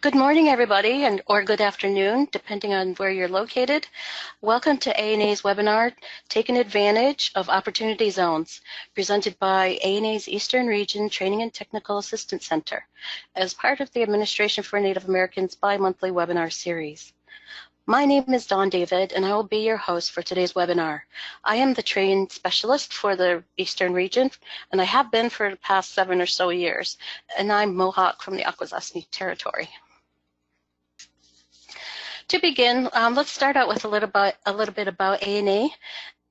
Good morning, everybody, or good afternoon, depending on where you're located. Welcome to ANA's webinar, Taking Advantage of Opportunity Zones, presented by ANA's Eastern Region Training and Technical Assistance Center, as part of the Administration for Native Americans bi-monthly webinar series. My name is Dawn David, and I will be your host for today's webinar. I am the training specialist for the Eastern region, and I have been for the past 7 or so years, and I'm Mohawk from the Akwesasne Territory. To begin, let's start out with a little bit about ANA.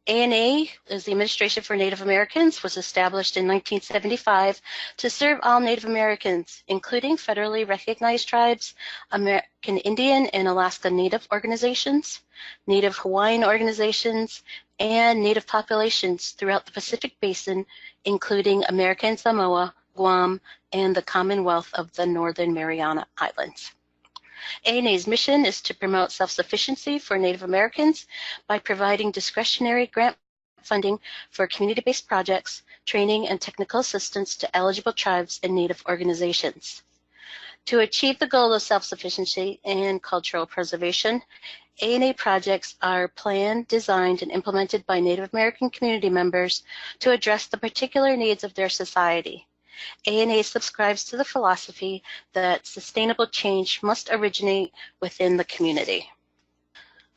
ANA is the Administration for Native Americans, was established in 1975 to serve all Native Americans, including federally recognized tribes, American Indian and Alaska Native organizations, Native Hawaiian organizations, and Native populations throughout the Pacific Basin, including American Samoa, Guam, and the Commonwealth of the Northern Mariana Islands. ANA's mission is to promote self-sufficiency for Native Americans by providing discretionary grant funding for community-based projects, training, and technical assistance to eligible tribes and Native organizations. To achieve the goal of self-sufficiency and cultural preservation, ANA projects are planned, designed, and implemented by Native American community members to address the particular needs of their society. ANA subscribes to the philosophy that sustainable change must originate within the community.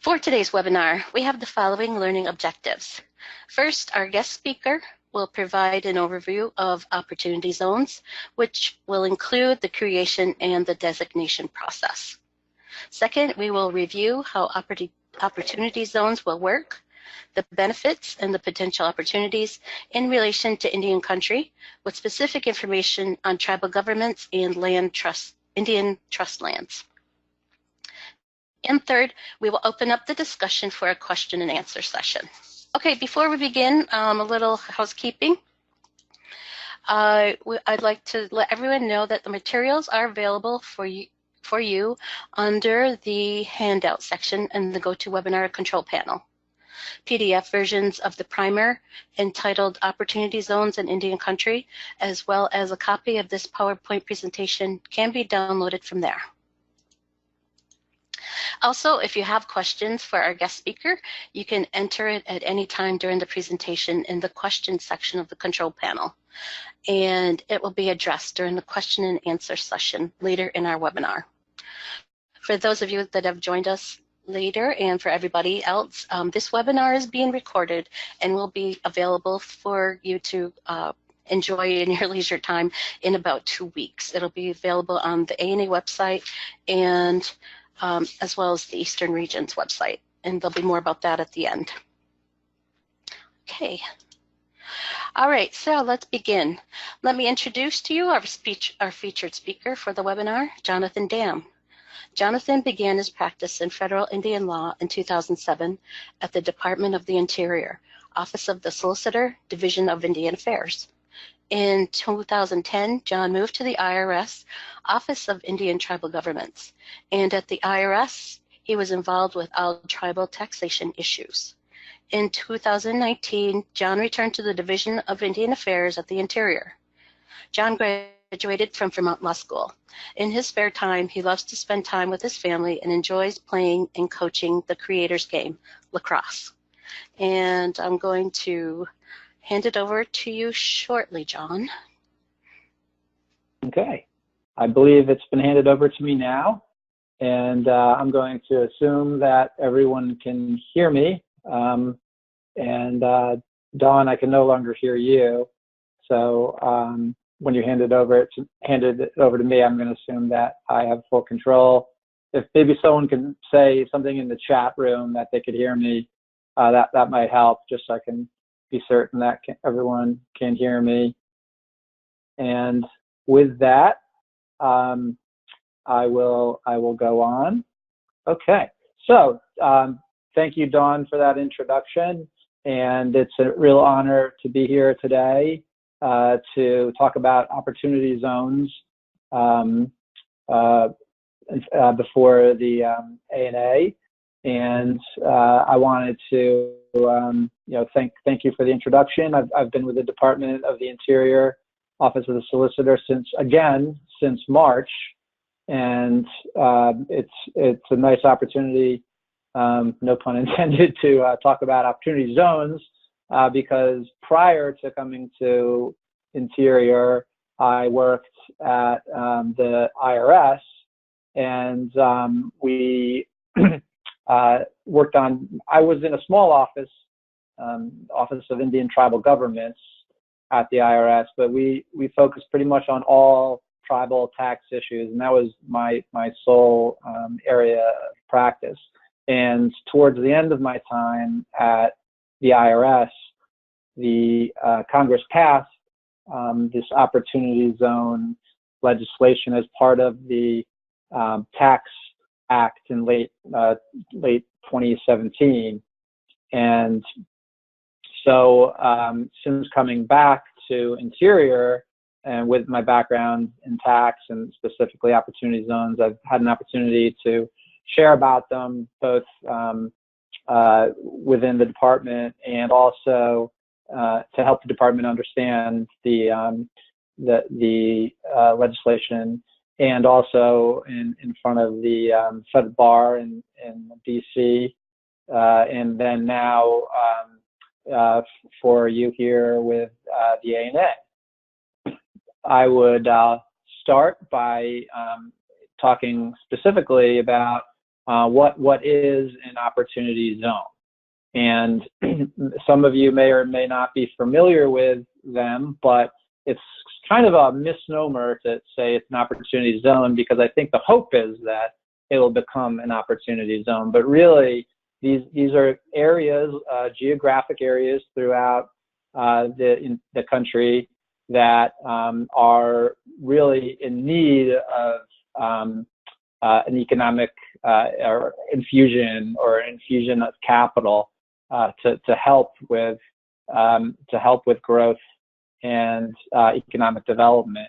For today's webinar, we have the following learning objectives. First, our guest speaker will provide an overview of opportunity zones, which will include the creation and the designation process. Second, we will review how opportunity zones will work, the benefits and the potential opportunities in relation to Indian country, with specific information on tribal governments and Indian trust lands. And third, we will open up the discussion for a question and answer session. Okay, before we begin, a little housekeeping. I'd like to let everyone know that the materials are available for you under the handout section in the GoToWebinar control panel. PDF versions of the primer entitled Opportunity Zones in Indian Country, as well as a copy of this PowerPoint presentation, can be downloaded from there. Also, if you have questions for our guest speaker, you can enter it at any time during the presentation in the questions section of the control panel, and it will be addressed during the question and answer session later in our webinar. For those of you that have joined us later, and for everybody else, this webinar is being recorded and will be available for you to enjoy in your leisure time in about 2 weeks. It'll be available on the ANA website and as well as the Eastern Region's website, and there'll be more about that at the end. Okay. All right, so let's begin. Let me introduce to you our featured speaker for the webinar, Jonathan Dam. Jonathan began his practice in federal Indian law in 2007 at the Department of the Interior, Office of the Solicitor, Division of Indian Affairs. In 2010, John moved to the IRS, Office of Indian Tribal Governments, and at the IRS, he was involved with all tribal taxation issues. In 2019, John returned to the Division of Indian Affairs at the Interior. John graduated from Vermont Law School. In his spare time, he loves to spend time with his family and enjoys playing and coaching the creator's game, lacrosse. And I'm going to hand it over to you shortly, John. Okay. I believe it's been handed over to me now, and I'm going to assume that everyone can hear me. Dawn, I can no longer hear you. So when you handed it over to me, I'm going to assume that I have full control. If maybe someone can say something in the chat room that they could hear me, that might help, just so I can be certain that everyone can hear me. And with that, I will go on. Okay, so thank you, Dawn, for that introduction, and it's a real honor to be here today to talk about opportunity zones before the ANA, and I wanted to thank you for the introduction. I've been with the Department of the Interior, Office of the Solicitor since March, and it's a nice opportunity, no pun intended, to talk about opportunity zones, because prior to coming to Interior, I worked at the IRS, and we worked on, I was in a small office, Office of Indian Tribal Governments at the IRS, but we focused pretty much on all tribal tax issues, and that was my sole area of practice. And towards the end of my time at the IRS, the Congress passed this opportunity zone legislation as part of the Tax Act in late 2017. And so since coming back to Interior, and with my background in tax and specifically opportunity zones, I've had an opportunity to share about them both within the department and also to help the department understand the legislation, and also in front of the Federal Bar in DC, and then now for you here with the ANA. I would start by talking specifically about what is an opportunity zone. And some of you may or may not be familiar with them, but it's kind of a misnomer to say it's an opportunity zone, because I think the hope is that it will become an opportunity zone. But really, these are areas, geographic areas throughout the country that are really in need of an economic or infusion of capital to help with growth and economic development.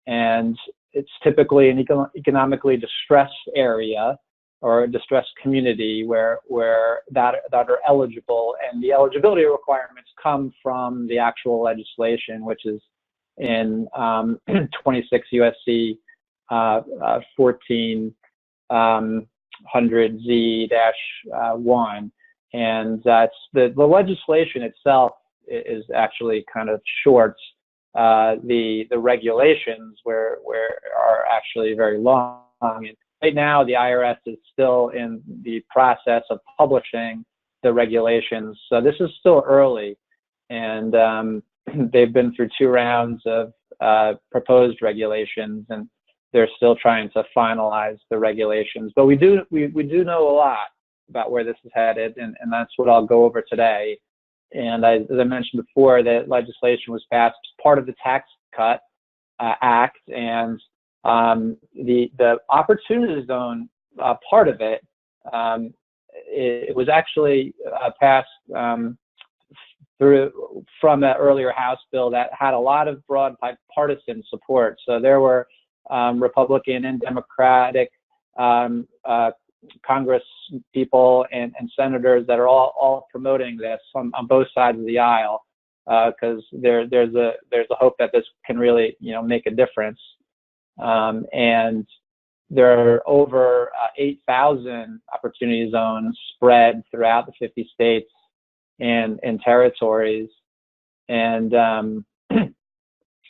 And it's typically an economically distressed area or a distressed community where that are eligible, and the eligibility requirements come from the actual legislation, which is in 26 USC 1400Z-1, and that's the legislation itself is actually kind of short. The regulations where are actually very long. And right now, the IRS is still in the process of publishing the regulations, so this is still early, and they've been through 2 rounds of proposed regulations, and they're still trying to finalize the regulations. But we do know a lot about where this is headed, and that's what I'll go over today. And as I mentioned before, that legislation was passed as part of the Tax Cut Act, and the opportunity zone part of it, it was actually passed from an earlier House bill that had a lot of broad bipartisan support. So there were Republican and Democratic Congress people and senators that are all promoting this on both sides of the aisle, because there's a hope that this can really make a difference. And there are over 8,000 opportunity zones spread throughout the 50 states and territories. And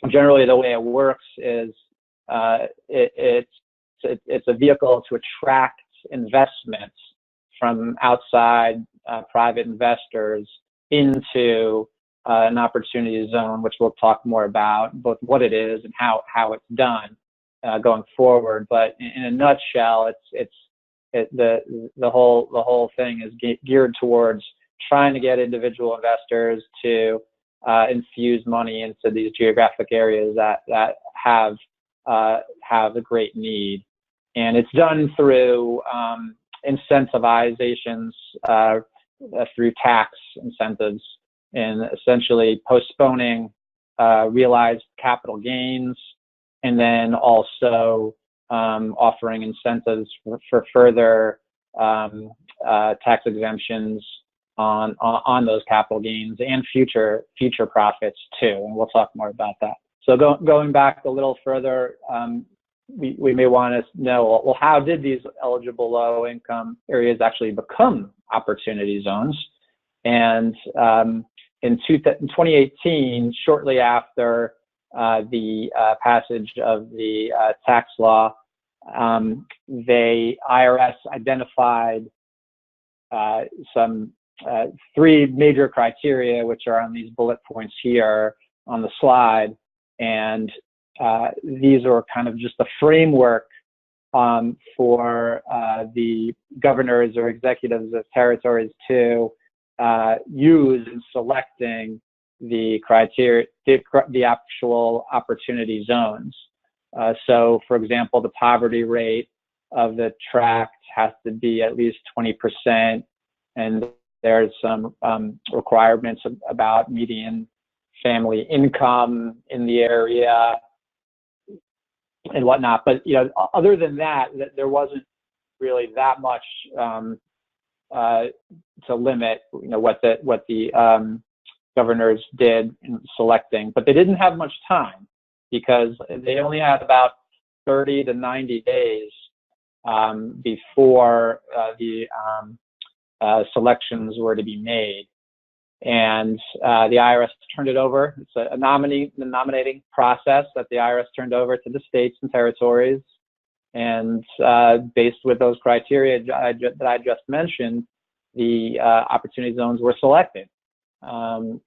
generally, the way it works is it's a vehicle to attract investments from outside private investors into an opportunity zone, which we'll talk more about, both what it is and how it's done going forward. But in a nutshell, the whole thing is geared towards trying to get individual investors to infuse money into these geographic areas that have a great need. And it's done through incentivizations, through tax incentives, and essentially postponing realized capital gains, and then also offering incentives for further tax exemptions on those capital gains and future profits too. And we'll talk more about that. So going back a little further, we may want to know, well, how did these eligible low-income areas actually become opportunity zones? And in 2018, shortly after the passage of the tax law, the IRS identified some three major criteria, which are on these bullet points here on the slide. And these are kind of just a framework for the governors or executives of territories to use in selecting the criteria, the actual opportunity zones. So, for example, the poverty rate of the tract has to be at least 20%, and there's some requirements about median family income in the area and whatnot. But other than that, there wasn't really that much to limit what the governors did in selecting. But they didn't have much time, because they only had about 30 to 90 days before the selections were to be made. And the IRS turned it over. It's a nominating process that the IRS turned over to the states and territories. And based with those criteria that I just mentioned, the opportunity zones were selected. The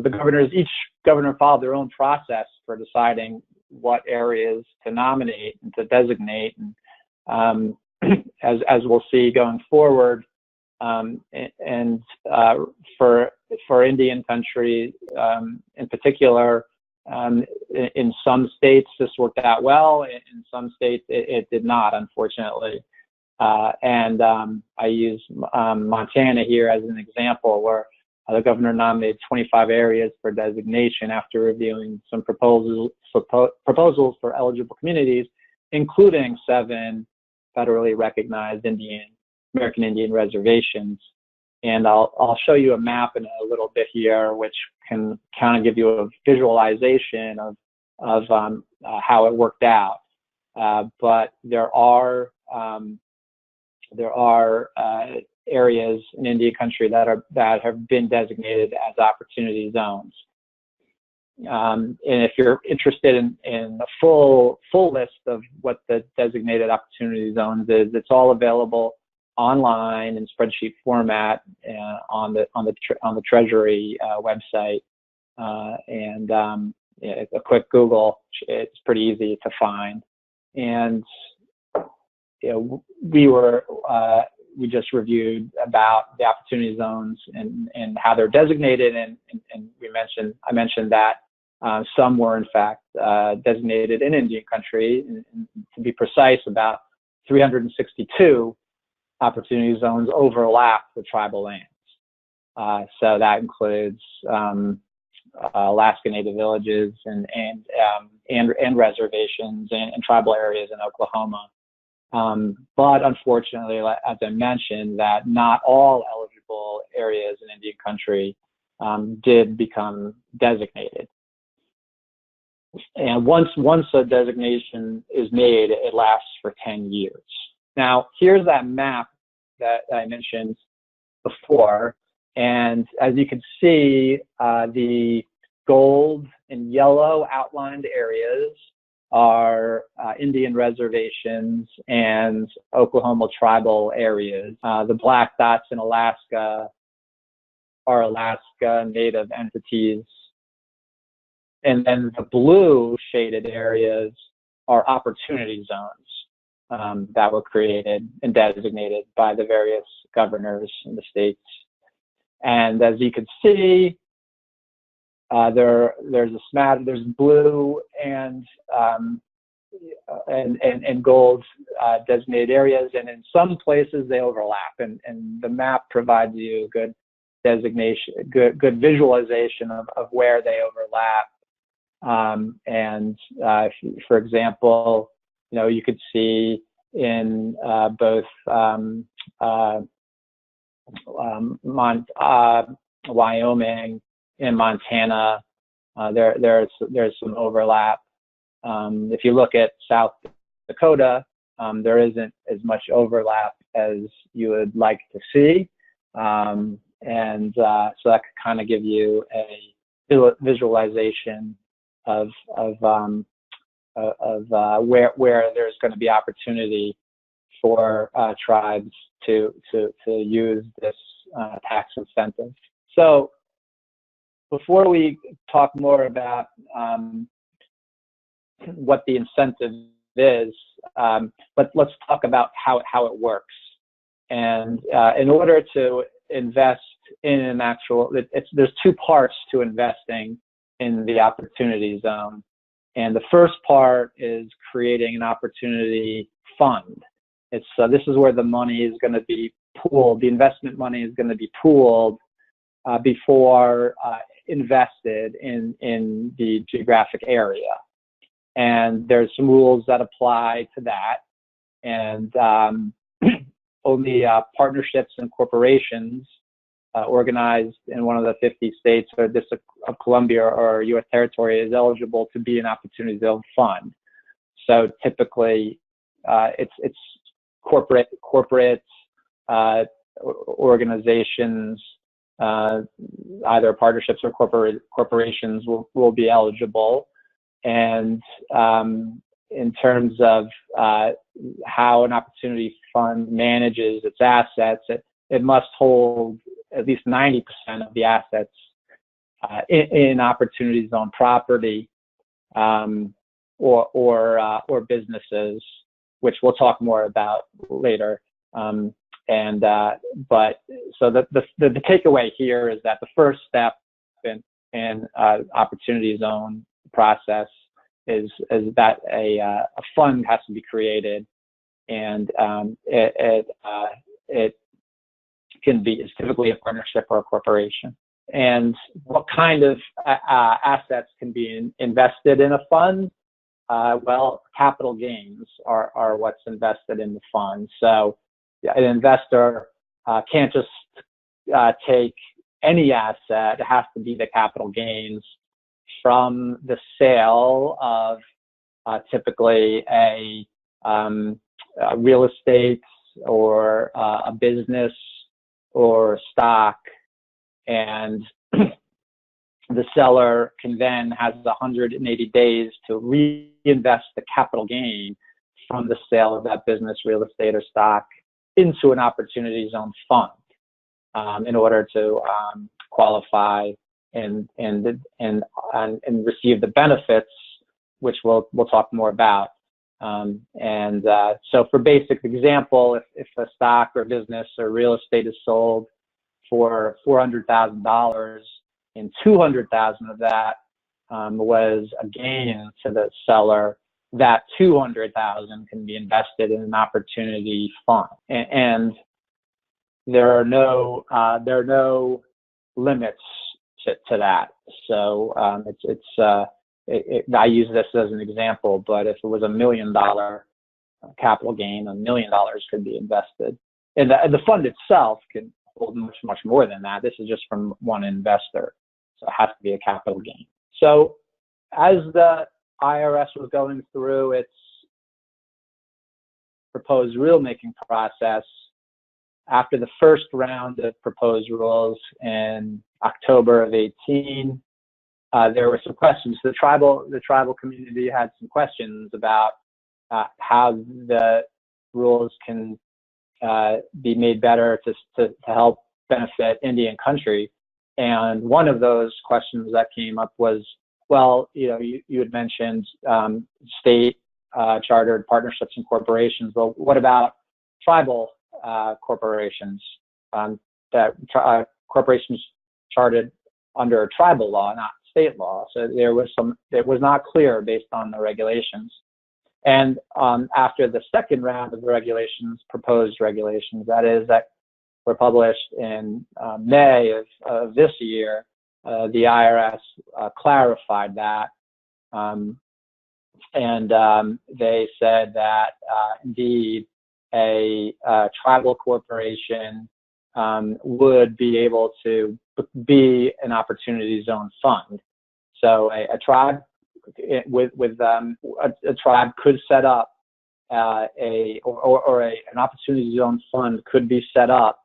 governors, each governor followed their own process for deciding what areas to nominate and to designate. And as we'll see going forward, for Indian country in particular, in some states this worked out well. In some states it did not, unfortunately. I use Montana here as an example, where the governor nominated 25 areas for designation after reviewing some proposals for eligible communities, including 7 federally recognized American Indian reservations. And I'll show you a map in a little bit here, which can kind of give you a visualization of how it worked out. But there are areas in Indian country that have been designated as opportunity zones. And if you're interested in the full list of what the designated opportunity zones is, it's all available online in spreadsheet format on the Treasury website. A quick Google, it's pretty easy to find. And we just reviewed about the opportunity zones and how they're designated, and I mentioned that some were in fact designated in Indian country, and to be precise, about 362 opportunity zones overlap the tribal lands. So that includes Alaska Native villages and reservations and tribal areas in Oklahoma. But unfortunately, as I mentioned, that not all eligible areas in Indian country did become designated. And once a designation is made, it lasts for 10 years. Now, here's that map that I mentioned before. And as you can see, the gold and yellow outlined areas are Indian reservations and Oklahoma tribal areas. The black dots in Alaska are Alaska Native entities. And then the blue shaded areas are opportunity zones that were created and designated by the various governors in the states. And as you can see, there's blue and gold designated areas, and in some places they overlap. And the map provides you a good designation, good visualization of where they overlap. For example, you could see in both Wyoming and Montana, There's some overlap. If you look at South Dakota, there isn't as much overlap as you would like to see, so that could kind of give you a visualization of where there's going to be opportunity for tribes to use this tax incentive. So before we talk more about what the incentive is, let's talk about how it works. And in order to invest in an actual, there's two parts to investing in the opportunity zone. And the first part is creating an opportunity fund. This is where the money is going to be pooled. The investment money is going to be pooled before invested in the geographic area. And there's some rules that apply to that. And only partnerships and corporations organized in one of the 50 states or District of Columbia or U.S. territory is eligible to be an opportunity zone fund. So typically, it's corporate organizations, either partnerships or corporations will be eligible. And in terms of how an opportunity fund manages its assets, it must hold at least 90% of the assets in opportunity zone property or businesses, which we'll talk more about later. But so the takeaway here is that the first step in opportunity zone process is that a fund has to be created, and it's typically a partnership or a corporation. And what kind of assets can be invested in a fund? Well, capital gains are what's invested in the fund. So an investor can't just take any asset. It has to be the capital gains from the sale of typically a real estate or a business or stock, and the seller can then has 180 days to reinvest the capital gain from the sale of that business, real estate, or stock into an opportunity zone fund in order to qualify and receive the benefits, which we'll talk more about. So for basic example, if a stock or business or real estate is sold for $400,000 and $200,000 of that was a gain to the seller, that $200,000 can be invested in an opportunity fund. And there are no limits to that. So I use this as an example, but if it was $1 million capital gain, $1 million could be invested. And the fund itself can hold much more than that. This is just from one investor, so it has to be a capital gain. So as the IRS was going through its proposed rulemaking process, after the first round of proposed rules in October of 18, there were some questions. The tribal community had some questions about how the rules can be made better to help benefit Indian country. And one of those questions that came up was, well, you had mentioned state chartered partnerships and corporations. Well, what about tribal corporations? Corporations chartered under tribal law, not state law. So it was not clear based on the regulations. And after the second round of the proposed regulations, that were published in May of this year, the IRS clarified that, and they said that indeed a tribal corporation would be able to be an opportunity zone fund. So a tribe a tribe could set up an opportunity zone fund could be set up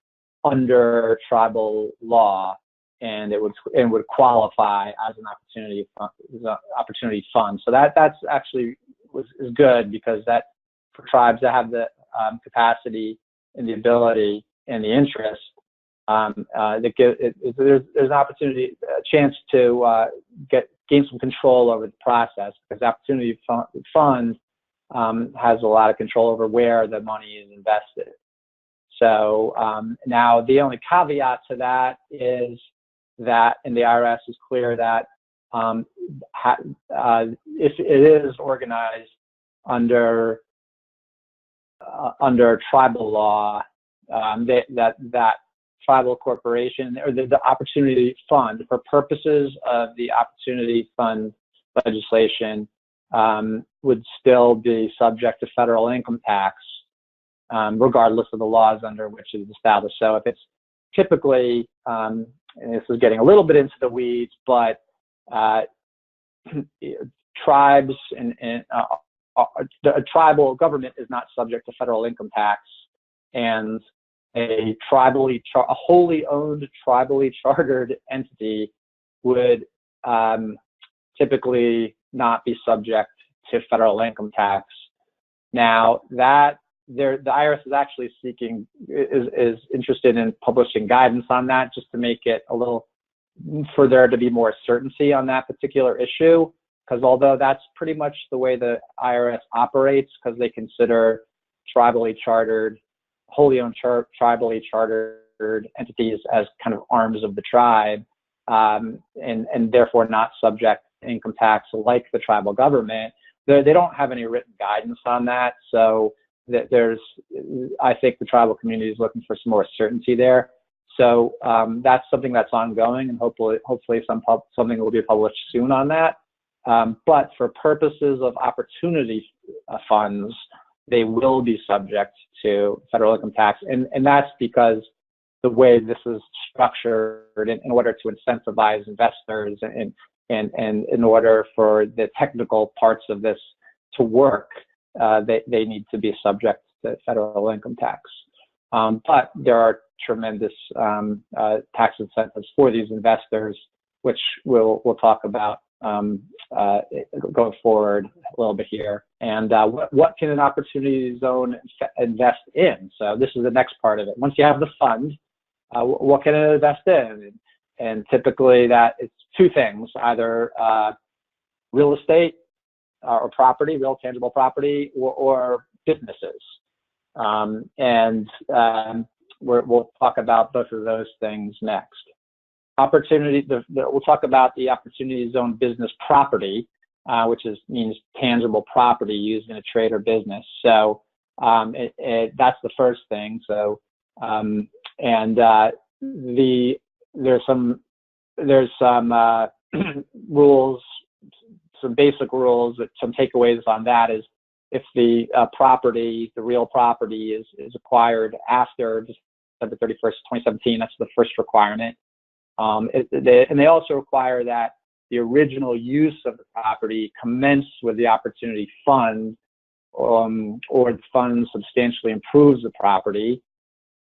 under tribal law, and it would qualify as an opportunity fund. So that's actually is good, because that for tribes that have the capacity and the ability and the interest, there's an opportunity, a chance to gain some control over the process, because the opportunity fund has a lot of control over where the money is invested. So now the only caveat to that is that, and the IRS is clear that if it is organized under tribal law, that tribal corporation or the opportunity fund, for purposes of the opportunity fund legislation, would still be subject to federal income tax, regardless of the laws under which it is established. So if it's typically, and this is getting a little bit into the weeds, but tribes and a tribal government is not subject to federal income tax, and a wholly owned tribally chartered entity would typically not be subject to federal income tax. Now the IRS is actually is interested in publishing guidance on that, just to make it a little, for there to be more certainty on that particular issue. Because although that's pretty much the way the IRS operates, because they consider tribally chartered, wholly owned tribally chartered entities as kind of arms of the tribe, and therefore not subject to income tax like the tribal government. They don't have any written guidance on that, so I think the tribal community is looking for some more certainty there. So that's something that's ongoing, and hopefully something will be published soon on that. But for purposes of opportunity funds, they will be subject to federal income tax, and that's because the way this is structured in order to incentivize investors and in order for the technical parts of this to work, they need to be subject to federal income tax. But there are tremendous tax incentives for these investors, which we'll talk about going forward a little bit here. And what can an opportunity zone invest in? So this is the next part of it. Once you have the fund, what can it invest in? And typically that it's two things: either real estate or property, real tangible property, or businesses. We'll talk about both of those things next. We'll talk about the opportunity zone business property, which means tangible property used in a trade or business. So that's the first thing. So there's some rules, some basic rules, some takeaways on that is, if the real property is acquired after December 31st, 2017, that's the first requirement. And they also require that the original use of the property commenced with the opportunity fund, or the fund substantially improves the property,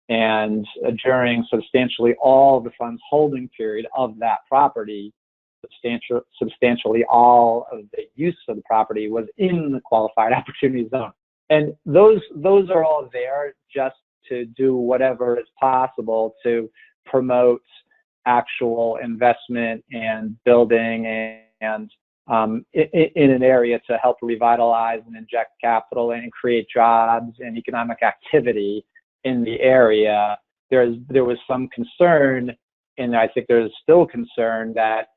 and during substantially all the fund's holding period of that property, substantially all of the use of the property was in the qualified opportunity zone. And those are all there just to do whatever is possible to promote actual investment and building and in an area to help revitalize and inject capital and create jobs and economic activity in the area. There was some concern, and I think there's still concern that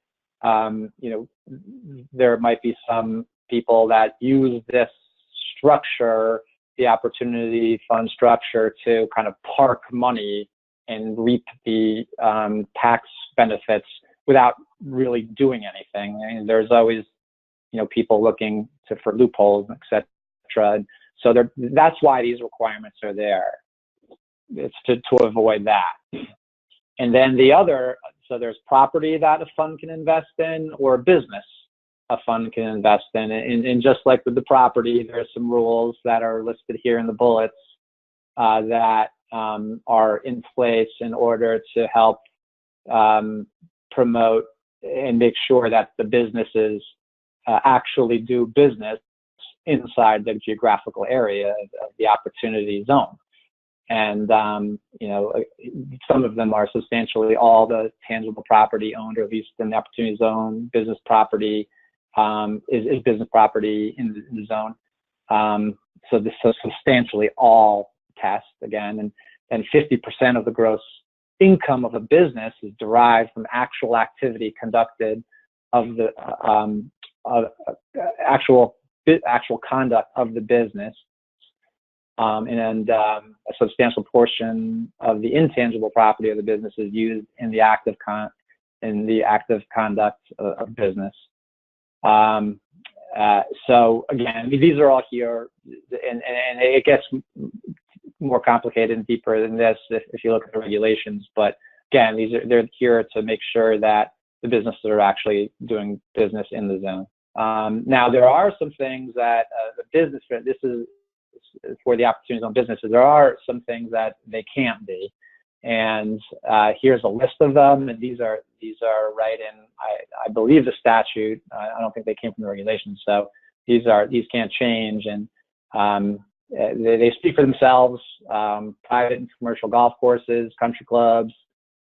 there might be some people that use this structure, the opportunity fund structure, to kind of park money and reap the tax benefits without really doing anything. And there's always, people looking for loopholes, et cetera. So that's why these requirements are there. It's to avoid that. And then the other So there's property that a fund can invest in, or business a fund can invest in. And just like with the property, there's some rules that are listed here in the bullets that are in place in order to help promote and make sure that the businesses actually do business inside the geographical area of the opportunity zone. And, some of them are substantially all the tangible property owned or leased in the opportunity zone. Business property is business property in the zone. So this is substantially all test again, and 50% of the gross income of a business is derived from actual activity conducted of the actual conduct of the business. And a substantial portion of the intangible property of the business is used in the active conduct of business. So again, these are all here, and it gets more complicated and deeper than this if you look at the regulations. But again, they're here to make sure that the businesses are actually doing business in the zone. Now there are some things that the business, this is for the opportunities on businesses, there are some things that they can't be, and here's a list of them, and these are right in I believe the statute. I don't think they came from the regulations, so these can't change, and they speak for themselves. Private and commercial golf courses, country clubs,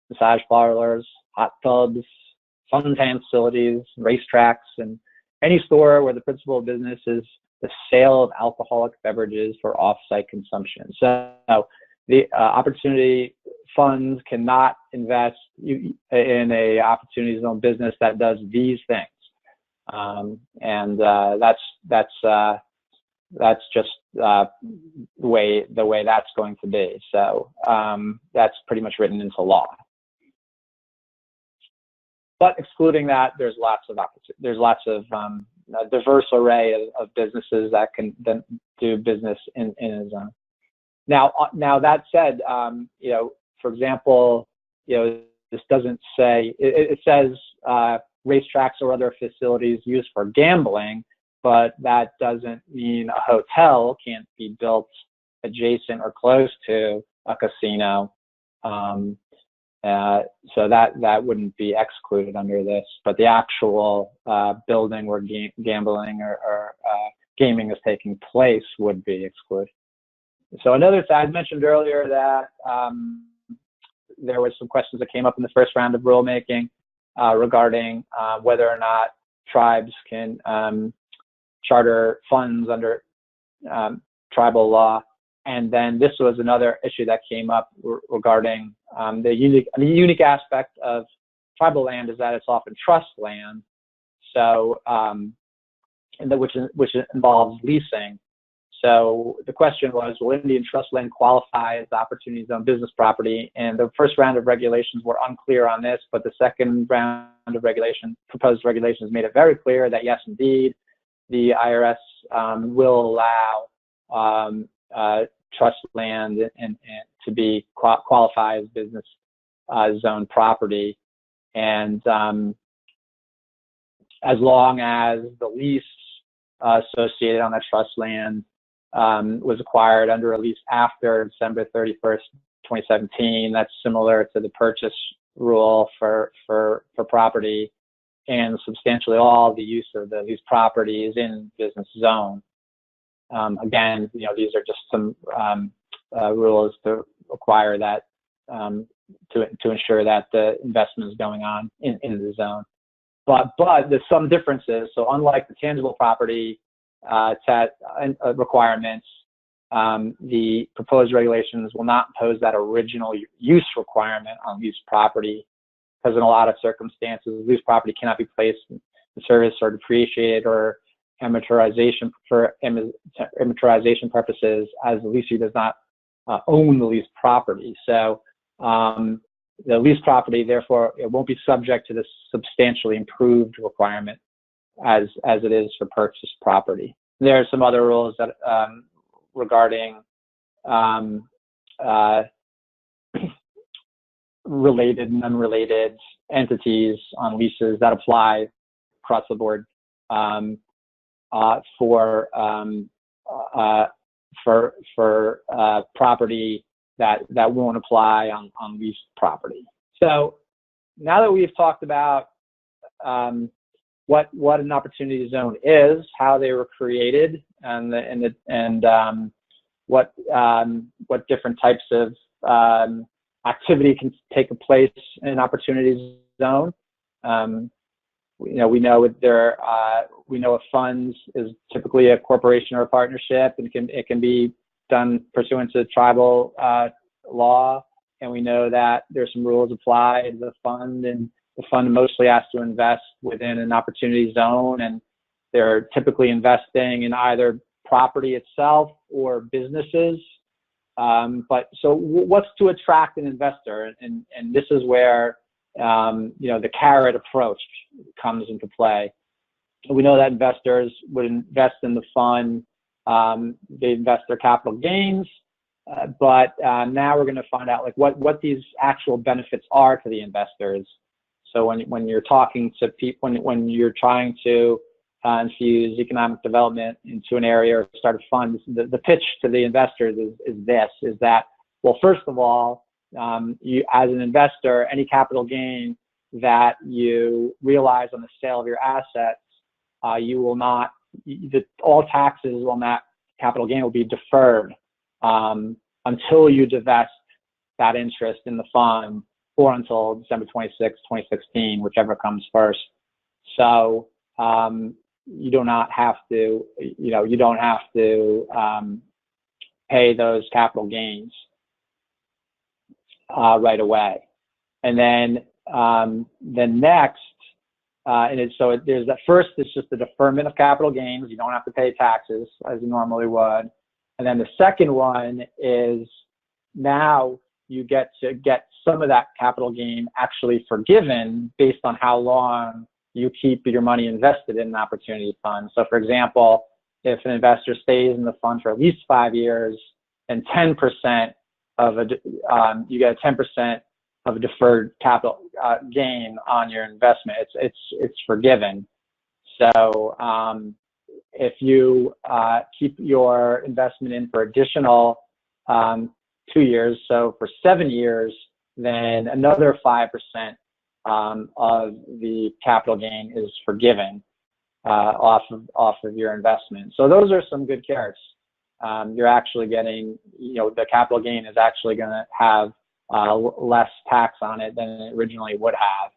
massage parlors, hot tubs, suntan facilities, racetracks, and any store where the principal business is the sale of alcoholic beverages for off-site consumption. So the opportunity funds cannot invest in a opportunity zone business that does these things, and that's just the way that's going to be. So that's pretty much written into law. But excluding that, there's lots of a diverse array of businesses that can then do business in a zone. Now that said, for example, this doesn't say, it says racetracks or other facilities used for gambling, but that doesn't mean a hotel can't be built adjacent or close to a casino. So that wouldn't be excluded under this, but the actual building where gambling or gaming is taking place would be excluded. So another thing, I mentioned earlier that there were some questions that came up in the first round of rulemaking regarding whether or not tribes can charter funds under tribal law. And then this was another issue that came up regarding the unique aspect of tribal land is that it's often trust land, so which involves leasing. So the question was, will Indian trust land qualify as opportunity zone business property? And the first round of regulations were unclear on this, but the second round of proposed regulations made it very clear that yes, indeed, the IRS will allow trust land and to be qualified as business zone property, and as long as the lease associated on that trust land was acquired under a lease after December 31st, 2017. That's similar to the purchase rule for property, and substantially all the use of the lease property is in business zone. Again, these are just some rules to require that to ensure that the investment is going on in the zone. But there's some differences. So unlike the tangible property requirements, the proposed regulations will not impose that original use requirement on leased property, because in a lot of circumstances, leased property cannot be placed in service or depreciated or amortization purposes, as the leasee does not own the leased property. So the leased property, therefore, it won't be subject to this substantially improved requirement as it is for purchased property. There are some other rules that regarding related and unrelated entities on leases that apply across the board for property that won't apply on leased property. So now that we've talked about what an opportunity zone is, how they were created, and what different types of activity can take place in an opportunity zone. We know a fund is typically a corporation or a partnership, and it can be done pursuant to tribal law. And we know that there's some rules apply to the fund, and the fund mostly has to invest within an opportunity zone, and they're typically investing in either property itself or businesses. But so what's to attract an investor? And this is where the carrot approach comes into play. We know that investors would invest in the fund. They invest their capital gains, but now we're going to find out what these actual benefits are to the investors. So when you're talking to people, when you're trying to infuse economic development into an area or start a fund, the pitch to the investors is that, well, first of all, you, as an investor, any capital gain that you realize on the sale of your assets, you will not, all taxes on that capital gain will be deferred until you divest that interest in the fund, or until December 26, 2016, whichever comes first. So you do not have to, pay those capital gains right away. And then next, there's that first, it's just the deferment of capital gains. You don't have to pay taxes as you normally would. And then the second one is now you get to get some of that capital gain actually forgiven based on how long you keep your money invested in an opportunity fund. So for example, if an investor stays in the fund for at least 5 years, and 10% of you get 10% of a deferred capital gain on your investment, it's forgiven. So if you keep your investment in for additional 2 years, so for 7 years, then another 5% of the capital gain is forgiven off of your investment. So those are some good carrots. You're actually getting, the capital gain is actually going to have less tax on it than it originally would have.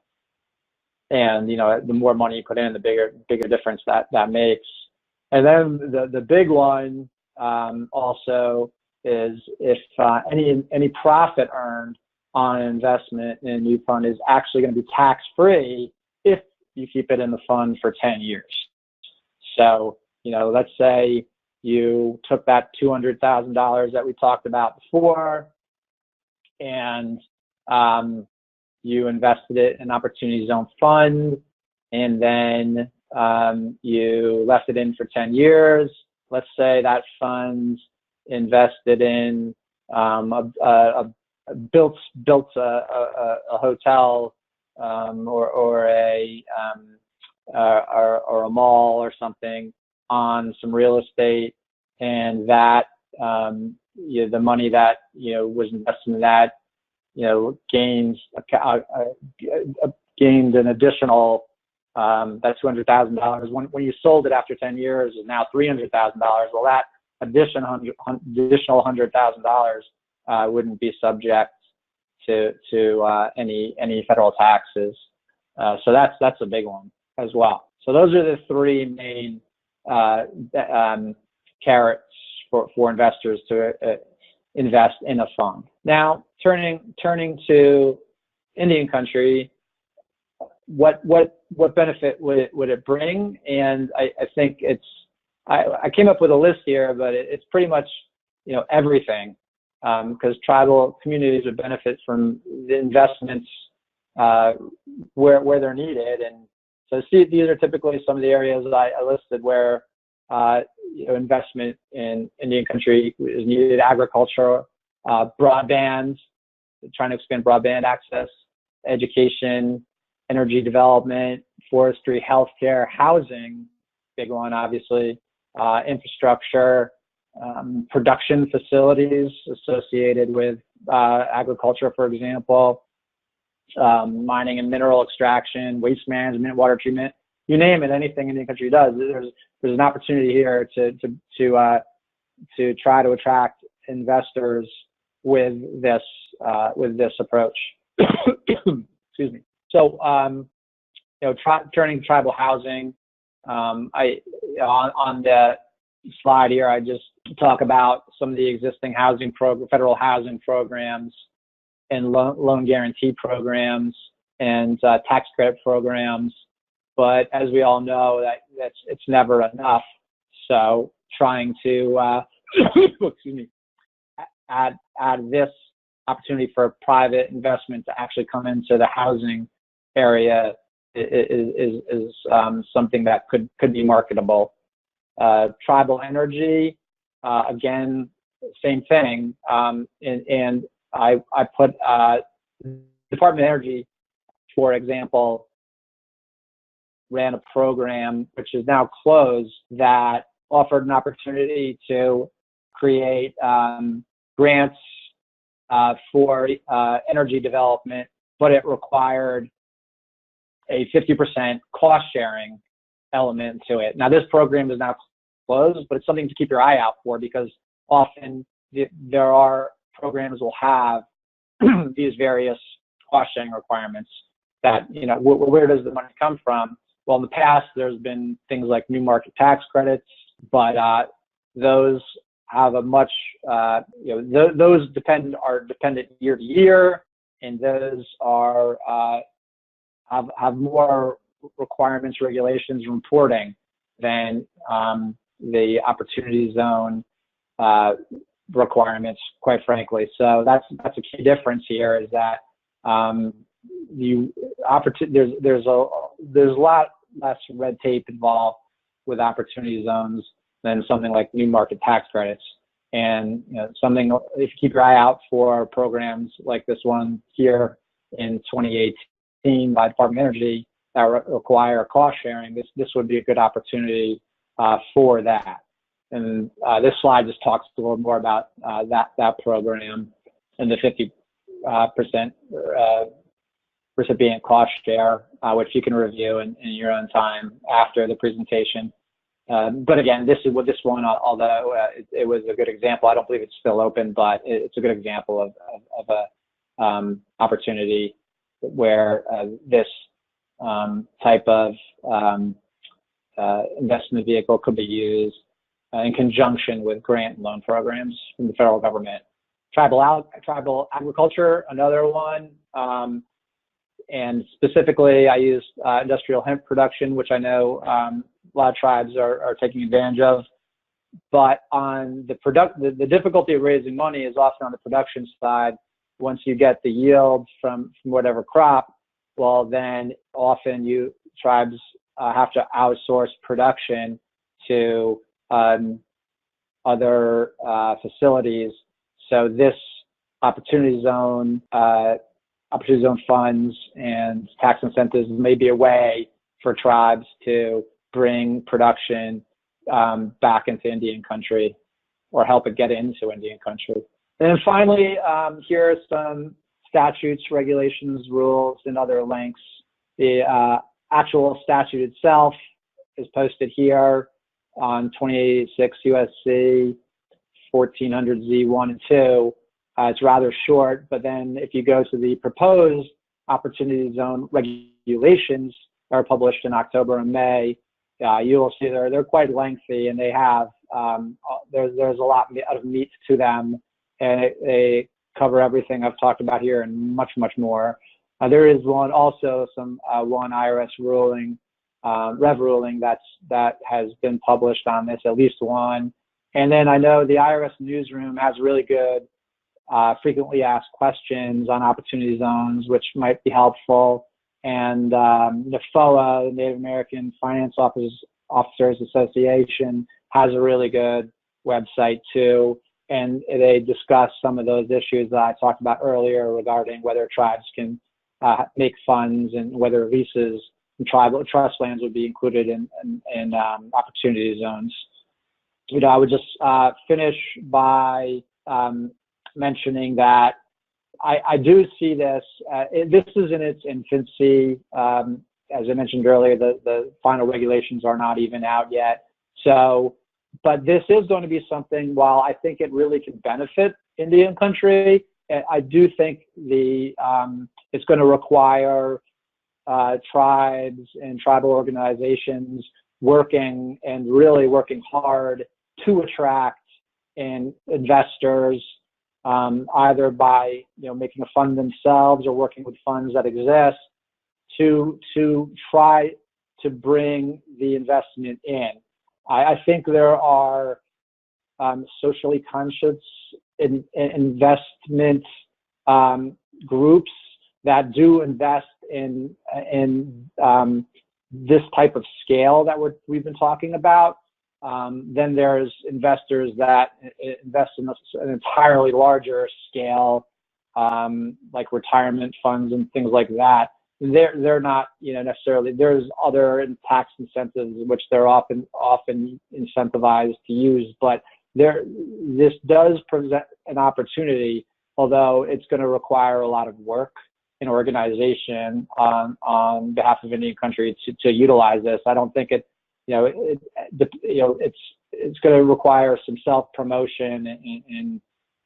And the more money you put in, the bigger difference that makes. And then the big one also is if any profit earned on an investment in a new fund is actually going to be tax-free if you keep it in the fund for 10 years. So, let's say you took that $200,000 that we talked about before, and you invested it in an Opportunity Zone fund, and then you left it in for 10 years. Let's say that fund invested in built a hotel or a mall or something on some real estate, and that the money that was invested in that gained an additional that $200,000. When you sold it after 10 years is now $300,000. Well, that additional $100,000 wouldn't be subject to any federal taxes. So that's a big one as well. So those are the three main carrots for investors to invest in a fund. Now, turning to Indian country, what benefit would it bring? And I think I came up with a list here, but it's pretty much everything, because tribal communities would benefit from the investments where they're needed. And so these are typically some of the areas that I listed where investment in Indian country is needed: agriculture, broadband, trying to expand broadband access, education, energy development, forestry, healthcare, housing, big one obviously, infrastructure, production facilities associated with agriculture, for example, mining and mineral extraction, waste management, water treatment, you name it, anything Indian country does. There's an opportunity here to try to attract investors with this approach. Excuse me. So, turning to tribal housing, on the slide here, I just talk about some of the existing federal housing programs and loan guarantee programs and tax credit programs. But as we all know, it's never enough. So trying to excuse me, add this opportunity for private investment to actually come into the housing area is something that could be marketable. Tribal energy, again, same thing. And I put Department of Energy, for example, ran a program which is now closed that offered an opportunity to create grants for energy development, but it required a 50% cost sharing element to it. Now, this program is now closed, but it's something to keep your eye out for, because often there are programs will have these various cost sharing requirements that, where does the money come from? Well, in the past, there's been things like new market tax credits, but those have a much, those are dependent year to year, and those are have more requirements, regulations, and reporting than the opportunity zone requirements, quite frankly. So that's a key difference here, is that there's a lot less red tape involved with opportunity zones than something like new market tax credits. And something, if you keep your eye out for programs like this one here in 2018 by Department of Energy that require cost sharing, this would be a good opportunity for that. And this slide just talks a little more about that program and the 50% recipient cost share, which you can review in your own time after the presentation. But again, this one, although it was a good example, I don't believe it's still open, but it's a good example of a opportunity where this type of investment vehicle could be used in conjunction with grant and loan programs from the federal government. Tribal agriculture, another one. And specifically, I used industrial hemp production, which I know a lot of tribes are taking advantage of. But on the difficulty of raising money is often on the production side. Once you get the yield from whatever crop, well, then often tribes have to outsource production to other facilities. So this opportunity zone funds and tax incentives may be a way for tribes to bring production back into Indian country, or help it get into Indian country. And then finally, here are some statutes, regulations, rules, and other links. The actual statute itself is posted here on 26 USC 1400 Z1 and 2. It's rather short, but then if you go to the proposed opportunity zone regulations that are published in October and May, you will see they're quite lengthy, and they have there's a lot of meat to them, and they cover everything I've talked about here and much more. There is one IRS ruling, Rev ruling that has been published on this, at least one. And then I know the IRS newsroom has really good frequently asked questions on opportunity zones, which might be helpful. And the FOA, the Native American Finance Officers Association, has a really good website too. And they discuss some of those issues that I talked about earlier regarding whether tribes can make funds, and whether leases and tribal trust lands would be included in opportunity zones. I would just finish by mentioning that I do see this. This is in its infancy. As I mentioned earlier, the final regulations are not even out yet. So, but this is going to be something, while I think it really can benefit Indian country, I do think it's going to require tribes and tribal organizations working hard to attract investors, either by making a fund themselves or working with funds that exist to try to bring the investment in. I think there are socially conscious investment groups that do invest in this type of scale that we've been talking about. Then there's investors that invest in an entirely larger scale, like retirement funds and things like that. They're not necessarily. There's other tax incentives which they're often incentivized to use, but this does present an opportunity, although it's going to require a lot of work and organization on behalf of Indian country to utilize this. I don't think it's going to require some self-promotion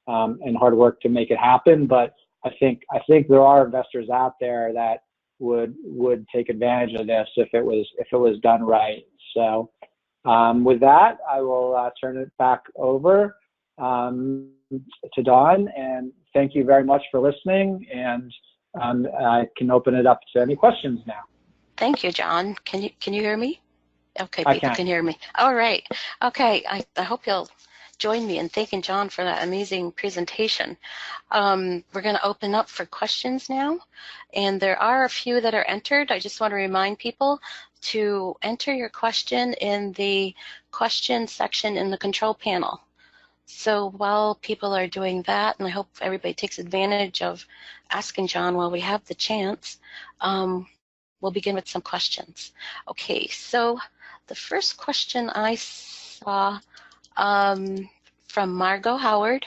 and hard work to make it happen. But I think there are investors out there that would take advantage of this if it was done right. So with that, I will turn it back over to Dawn, and thank you very much for listening. And I can open it up to any questions now. Thank you, John. Can you hear me? Okay, I people can hear me. All right. Okay, I hope you'll join me in thanking John for that amazing presentation. We're going to open up for questions now, and there are a few that are entered. I just want to remind people to enter your question in the question section in the control panel. So while people are doing that, and I hope everybody takes advantage of asking John while we have the chance, we'll begin with some questions. Okay, so the first question I saw from Margot Howard,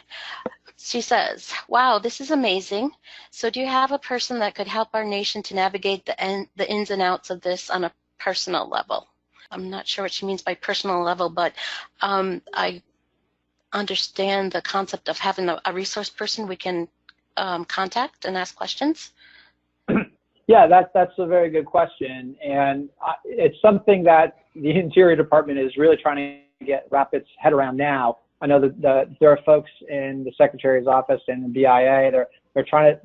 she says, wow, this is amazing. So do you have a person that could help our nation to navigate the ins and outs of this on a personal level? I'm not sure what she means by personal level, but I understand the concept of having a resource person we can contact and ask questions. Yeah, that's a very good question, and it's something that the Interior Department is really trying to wrap its head around now. I know that there are folks in the Secretary's office and the BIA. They're trying to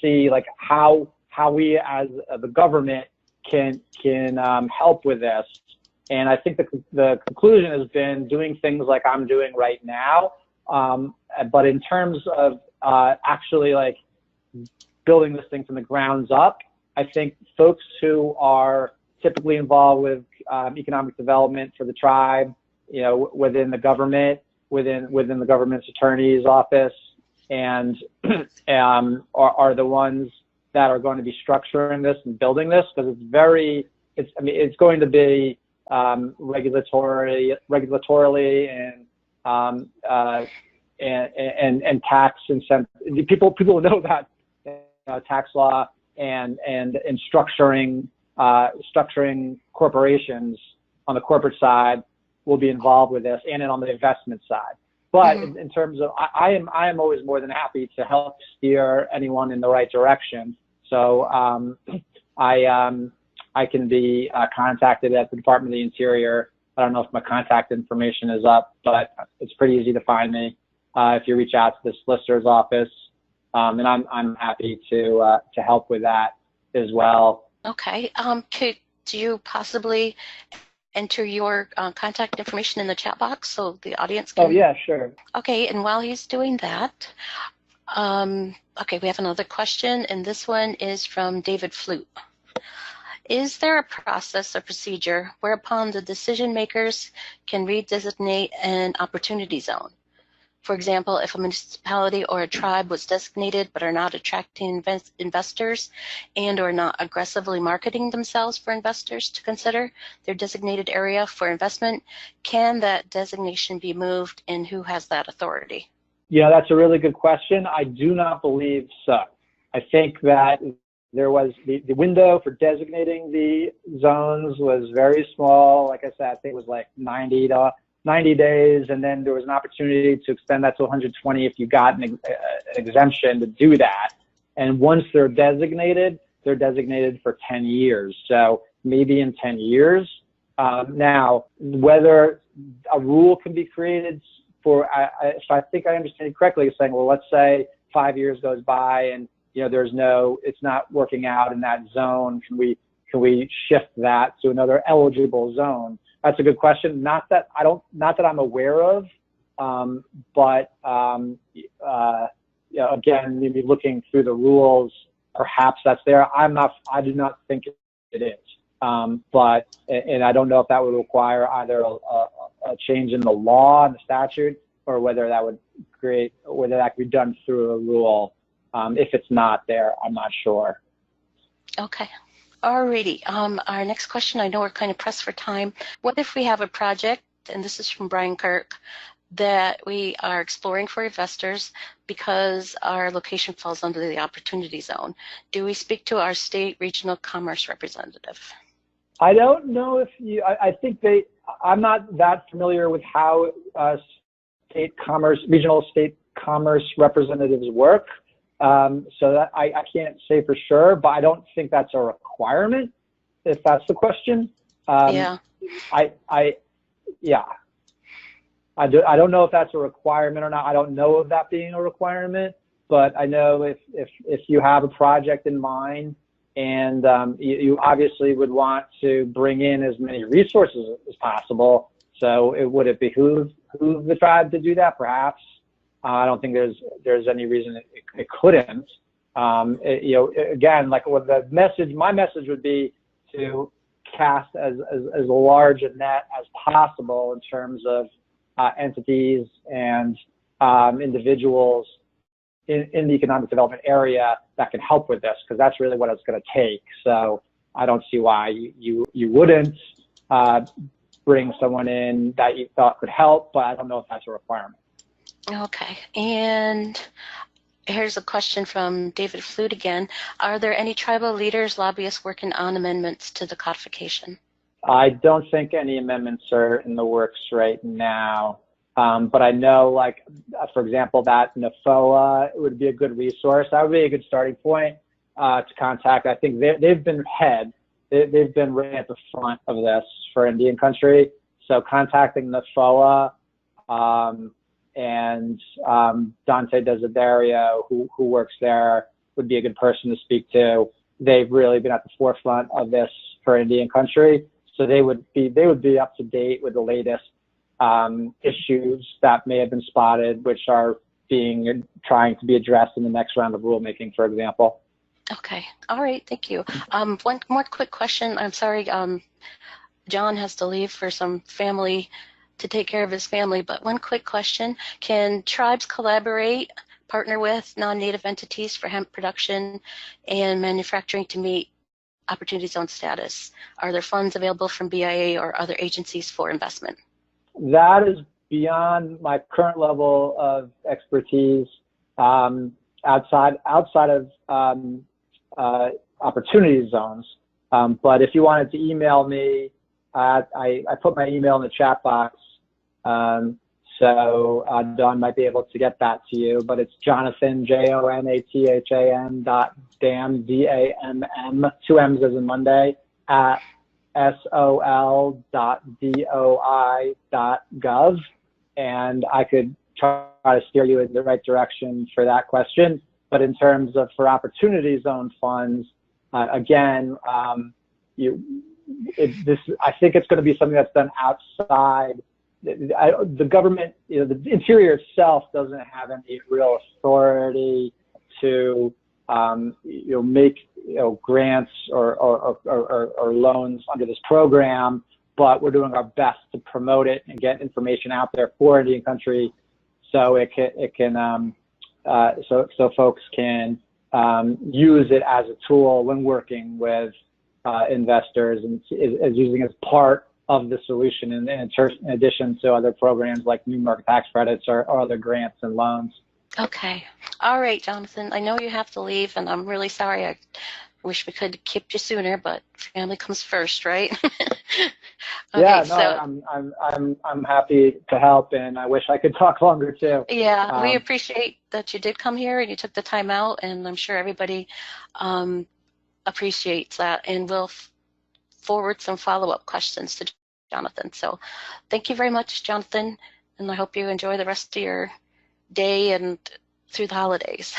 see like how we as the government can help with this. And I think the conclusion has been doing things like I'm doing right now. But in terms of actually like building this thing from the grounds up, I think folks who are typically involved with economic development for the tribe, within the government, within the government's attorney's office, and are the ones that are going to be structuring this and building this, because it's going to be regulatorily and tax incentive. People know that tax law and structuring corporations on the corporate side will be involved with this, and then on the investment side. But in terms of, I am always more than happy to help steer anyone in the right direction. So I can be contacted at the Department of the Interior. I don't know if my contact information is up, but it's pretty easy to find me if you reach out to the solicitor's office, and I'm happy to help with that as well. Okay. Do you possibly enter your contact information in the chat box so the audience can? Oh yeah, sure. Okay, and while he's doing that, okay, we have another question, and this one is from David Flute. Is there a process or procedure whereupon the decision makers can redesignate an opportunity zone? For example, if a municipality or a tribe was designated but are not attracting investors and or not aggressively marketing themselves for investors to consider their designated area for investment, can that designation be moved, and who has that authority? Yeah, that's a really good question. I do not believe so. I think that there was the window for designating the zones was very small. Like I said, I think it was like 90 days, and then there was an opportunity to extend that to 120 if you got an exemption to do that. And once they're designated for 10 years. So maybe in 10 years. Now, whether a rule can be created for, if I think I understand correctly, saying, well, let's say 5 years goes by and it's not working out in that zone. Can we shift that to another eligible zone? That's a good question. Not that I'm aware of, but again, maybe looking through the rules, perhaps that's there. I do not think it is. But I don't know if that would require either a change in the law and the statute, or whether that could be done through a rule. If it's not there, I'm not sure. Okay. Alrighty. Our next question, I know we're kind of pressed for time. What if we have a project, and this is from Brian Kirk, that we are exploring for investors because our location falls under the opportunity zone? Do we speak to our state regional commerce representative? I don't know if I think I'm not that familiar with how regional state commerce representatives work. So that I can't say for sure, but I don't think that's a requirement, if that's the question. Yeah. I don't know if that's a requirement or not. I don't know of that being a requirement, but I know if you have a project in mind and you obviously would want to bring in as many resources as possible. So would it behoove the tribe to do that? Perhaps. I don't think there's any reason it couldn't. Again, like what my message would be to cast as large a net as possible in terms of entities and individuals in the economic development area that can help with this, because that's really what it's going to take. So I don't see why you wouldn't bring someone in that you thought could help, but I don't know if that's a requirement. Okay, and here's a question from David Flute again. Are there any tribal leaders, lobbyists working on amendments to the codification? I don't think any amendments are in the works right now, but I know, like, for example, that NAFOA would be a good resource. That would be a good starting point to contact. I think they've been right at the front of this for Indian country. So contacting NAFOA, and Dante Desiderio, who works there, would be a good person to speak to. They've really been at the forefront of this for Indian country, so they would be up to date with the latest issues that may have been spotted, which are trying to be addressed in the next round of rulemaking, for example. Okay, all right, thank you. One more quick question. I'm sorry, John has to leave for some family, to take care of his family, but one quick question. Can tribes collaborate, partner with non-native entities for hemp production and manufacturing to meet opportunity zone status? Are there funds available from BIA or other agencies for investment? That is beyond my current level of expertise, outside of opportunity zones. But if you wanted to email me, I put my email in the chat box. So Dawn might be able to get that to you, but it's Jonathan, JONATHAN .DAMM, DAMM, 2 M's as in Monday, at sol.doi.gov. And I could try to steer you in the right direction for that question. But in terms of for opportunity zone funds, again, I think it's going to be something that's done outside. The government, the interior itself doesn't have any real authority to, make, grants or loans under this program, but we're doing our best to promote it and get information out there for Indian country so so folks can use it as a tool when working with investors, and is using as part of the solution in addition to other programs like New York tax credits or other grants and loans. Okay. All right, Jonathan. I know you have to leave, and I'm really sorry. I wish we could have kept you sooner, but family comes first, right? Okay, Yeah, no, so I'm happy to help, and I wish I could talk longer too. yeah, we appreciate that you did come here and you took the time out, and I'm sure everybody appreciates that, and we'll forward some follow-up questions to Jonathan. So thank you very much, Jonathan, and I hope you enjoy the rest of your day and through the holidays.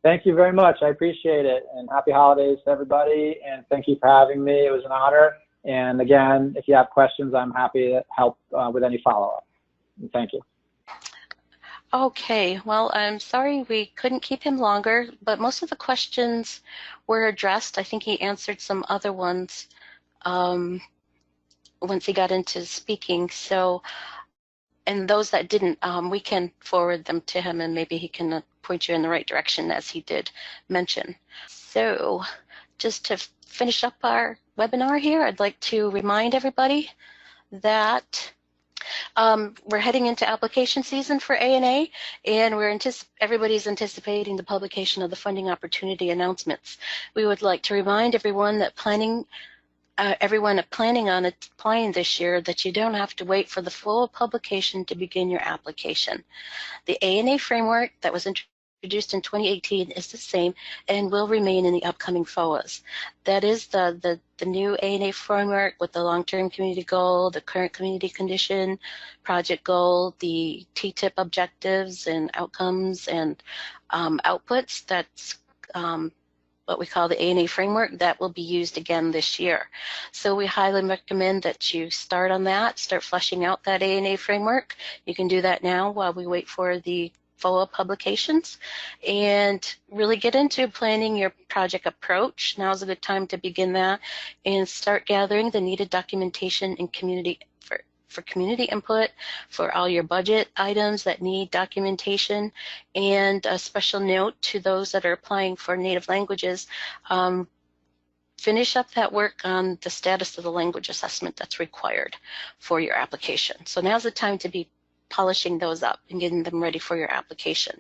Thank you very much. I appreciate it, and happy holidays to everybody, and thank you for having me. It was an honor. And again, if you have questions, I'm happy to help with any follow-up. Thank you. Okay, well, I'm sorry we couldn't keep him longer, but most of the questions were addressed. I think he answered some other ones once he got into speaking. So, and those that didn't, we can forward them to him, and maybe he can point you in the right direction, as he did mention. So just to finish up our webinar here, I'd like to remind everybody that we're heading into application season for ANA, and everybody's anticipating the publication of the funding opportunity announcements. We would like to remind everyone that everyone planning on applying this year that you don't have to wait for the full publication to begin your application. The ANA framework that was introduced in 2018 is the same and will remain in the upcoming FOAs. That is the new ANA framework with the long-term community goal, the current community condition, project goal, the TTIP objectives and outcomes and outputs. That's what we call the ANA framework that will be used again this year. So we highly recommend that you start on that, start fleshing out that ANA framework. You can do that now while we wait for the FOA publications, and really get into planning your project approach. Now's a good time to begin that and start gathering the needed documentation and for community input for all your budget items that need documentation. And a special note to those that are applying for native languages, finish up that work on the status of the language assessment that's required for your application. So now's the time to be polishing those up and getting them ready for your application.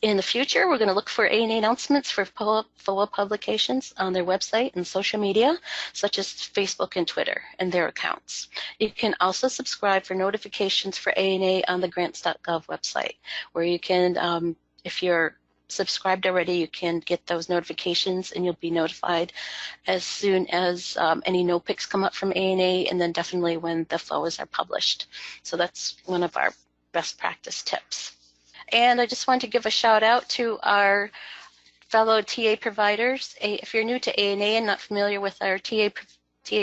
In the future, we're going to look for ANA announcements for FOA publications on their website and social media, such as Facebook and Twitter, and their accounts. You can also subscribe for notifications for ANA on the grants.gov website, where you can, if you're subscribed already, you can get those notifications, and you'll be notified as soon as any no-picks come up from ANA, and then definitely when the FOAs are published. So that's one of our best practice tips. And I just want to give a shout out to our fellow TA providers. If you're new to ANA and not familiar with our TA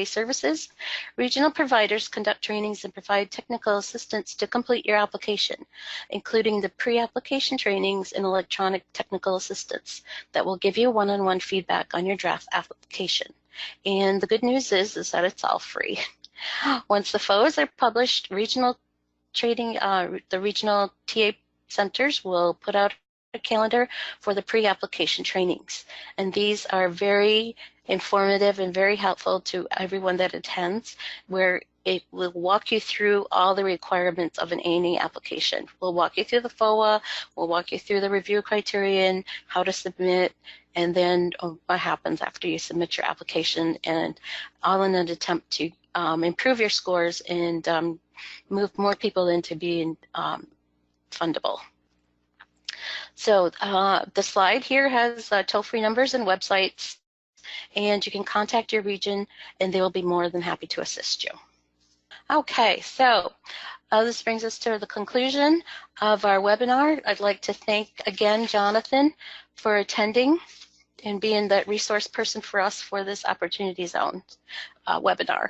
services, regional providers conduct trainings and provide technical assistance to complete your application, including the pre-application trainings and electronic technical assistance that will give you one-on-one feedback on your draft application. And the good news is that it's all free. Once the FOAs are published, the regional TA centers will put out a calendar for the pre-application trainings. And these are very informative and very helpful to everyone that attends, where it will walk you through all the requirements of an ANA application. We'll walk you through the FOA, we'll walk you through the review criterion, how to submit, and then what happens after you submit your application, and all in an attempt to improve your scores and move more people into being fundable. So the slide here has toll-free numbers and websites, and you can contact your region and they will be more than happy to assist you. Okay, so this brings us to the conclusion of our webinar. I'd like to thank again Jonathan for attending and being that resource person for us for this Opportunity Zone webinar.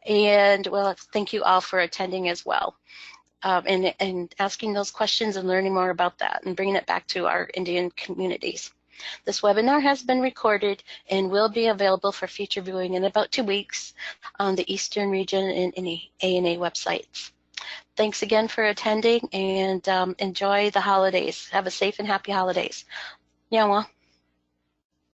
And well, thank you all for attending as well. And asking those questions and learning more about that and bringing it back to our Indian communities. This webinar has been recorded and will be available for future viewing in about 2 weeks on the Eastern Region and any ANA websites. Thanks again for attending, and enjoy the holidays. Have a safe and happy holidays. Nyawa.